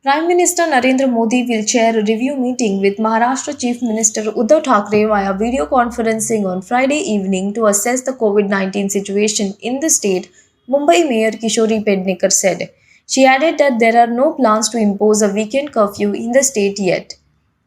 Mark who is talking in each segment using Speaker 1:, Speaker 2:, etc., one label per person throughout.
Speaker 1: Prime Minister Narendra Modi will chair a review meeting with Maharashtra Chief Minister Uddhav Thackeray via video conferencing on Friday evening to assess the COVID-19 situation in the state, Mumbai Mayor Kishori Pednekar said. She added that there are no plans to impose a weekend curfew in the state yet.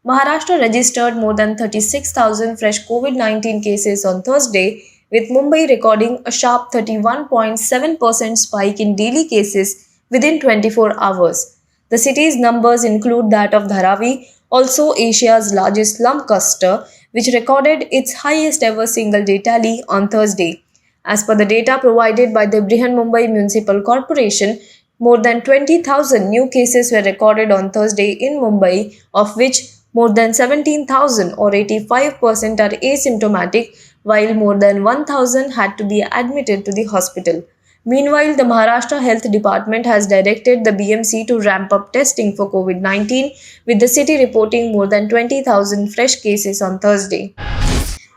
Speaker 1: Maharashtra registered more than 36,000 fresh COVID 19 cases on Thursday, with Mumbai recording a sharp 31.7% spike in daily cases within 24 hours. The city's numbers include that of Dharavi, also Asia's largest slum cluster, which recorded its highest ever single day tally on Thursday. As per the data provided by the Mumbai Municipal Corporation, more than 20,000 new cases were recorded on Thursday in Mumbai, of which more than 17,000 or 85% are asymptomatic, while more than 1,000 had to be admitted to the hospital. Meanwhile, the Maharashtra Health Department has directed the BMC to ramp up testing for COVID 19, with the city reporting more than 20,000 fresh cases on Thursday.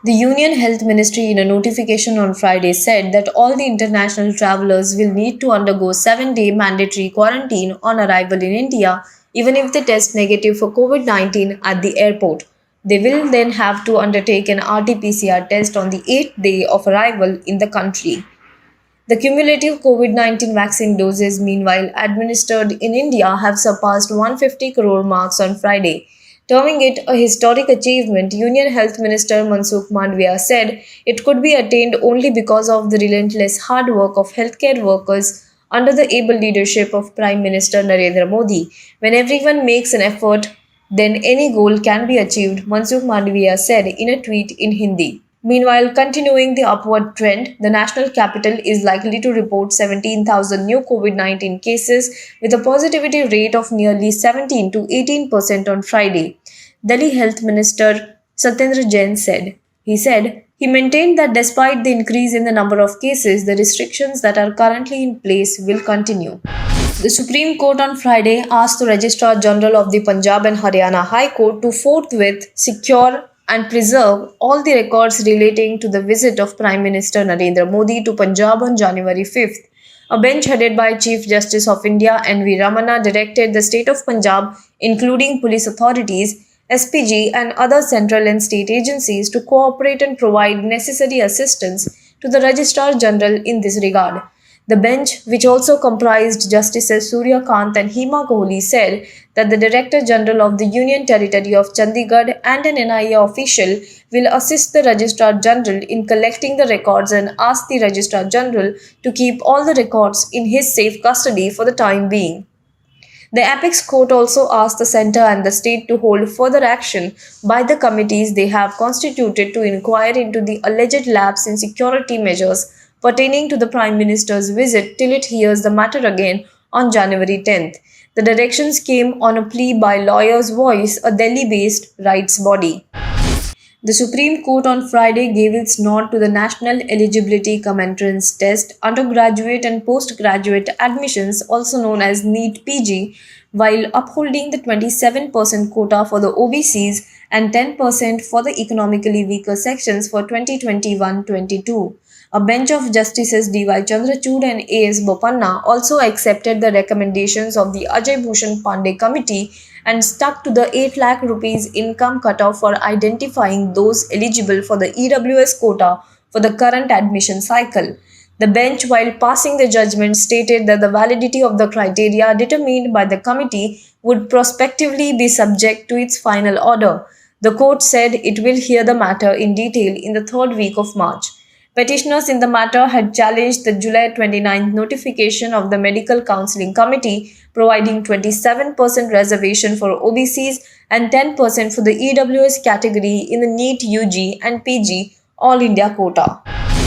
Speaker 1: The Union Health Ministry, in a notification on Friday, said that all the international travelers will need to undergo 7-day mandatory quarantine on arrival in India, even if they test negative for COVID 19 at the airport. They will then have to undertake an RT PCR test on the 8th day of arrival in the country. The cumulative COVID 19 vaccine doses, meanwhile, administered in India have surpassed 150 crore marks on Friday. Terming it a historic achievement, Union Health Minister Mansukh Mandviya said it could be attained only because of the relentless hard work of healthcare workers under the able leadership of Prime Minister Narendra Modi. When everyone makes an effort, then any goal can be achieved, Mansukh Mandviya said in a tweet in Hindi. Meanwhile, continuing the upward trend, the national capital is likely to report 17,000 new COVID 19 cases with a positivity rate of nearly 17 to 18% on Friday. Delhi Health Minister Satyendra Jain said. He maintained that despite the increase in the number of cases, the restrictions that are currently in place will continue. The Supreme Court on Friday asked the Registrar General of the Punjab and Haryana High Court to forthwith secure and preserve all the records relating to the visit of Prime Minister Narendra Modi to Punjab on January 5th. A bench headed by Chief Justice of India N.V. Ramana directed the state of Punjab, including police authorities, SPG, and other central and state agencies to cooperate and provide necessary assistance to the Registrar General in this regard. The bench, which also comprised Justices Surya Kant and Hema Kohli, said that the Director General of the Union Territory of Chandigarh and an NIA official will assist the Registrar General in collecting the records and ask the Registrar General to keep all the records in his safe custody for the time being. The Apex Court also asked the centre and the state to hold further action by the committees they have constituted to inquire into the alleged lapse in security measures pertaining to the Prime Minister's visit till it hears the matter again on January 10th. The directions came on a plea by Lawyers' Voice, a Delhi-based rights body. The Supreme Court on Friday gave its nod to the National Eligibility Cum Entrance Test, undergraduate and postgraduate admissions, also known as Neet PG, while upholding the 27% quota for the OBCs and 10% for the economically weaker sections for 2021-22. A bench of Justices D.Y. Chandrachud and A.S. Bopanna also accepted the recommendations of the Ajay Bhushan Pandey Committee and stuck to the 8 lakh rupees income cutoff for identifying those eligible for the EWS quota for the current admission cycle. The bench, while passing the judgment, stated that the validity of the criteria determined by the committee would prospectively be subject to its final order. The court said it will hear the matter in detail in the third week of March. Petitioners in the matter had challenged the July 29th notification of the Medical Counselling Committee, providing 27% reservation for OBCs and 10% for the EWS category in the NEET UG and PG All India quota.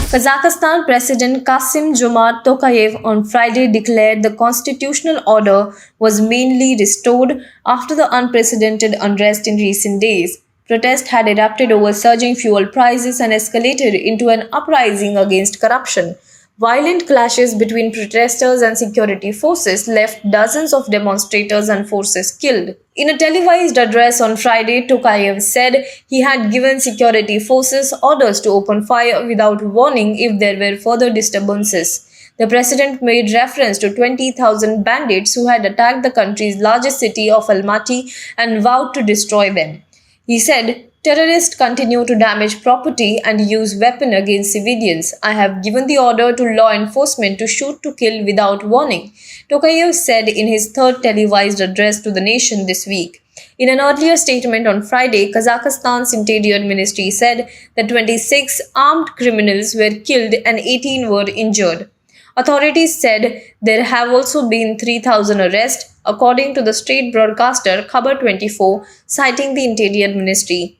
Speaker 1: Kazakhstan President Kassym-Jomart Tokayev on Friday declared the constitutional order was mainly restored after the unprecedented unrest in recent days. Protest had erupted over surging fuel prices and escalated into an uprising against corruption. Violent clashes between protesters and security forces left dozens of demonstrators and forces killed. In a televised address on Friday, Tokayev said he had given security forces orders to open fire without warning if there were further disturbances. The president made reference to 20,000 bandits who had attacked the country's largest city of Almaty and vowed to destroy them. He said, "Terrorists continue to damage property and use weapons against civilians. I have given the order to law enforcement to shoot to kill without warning," Tokayev said in his third televised address to the nation this week. In an earlier statement on Friday, Kazakhstan's Interior Ministry said that 26 armed criminals were killed and 18 were injured. Authorities said there have also been 3,000 arrests, according to the state broadcaster Khabar 24, citing the Interior Ministry.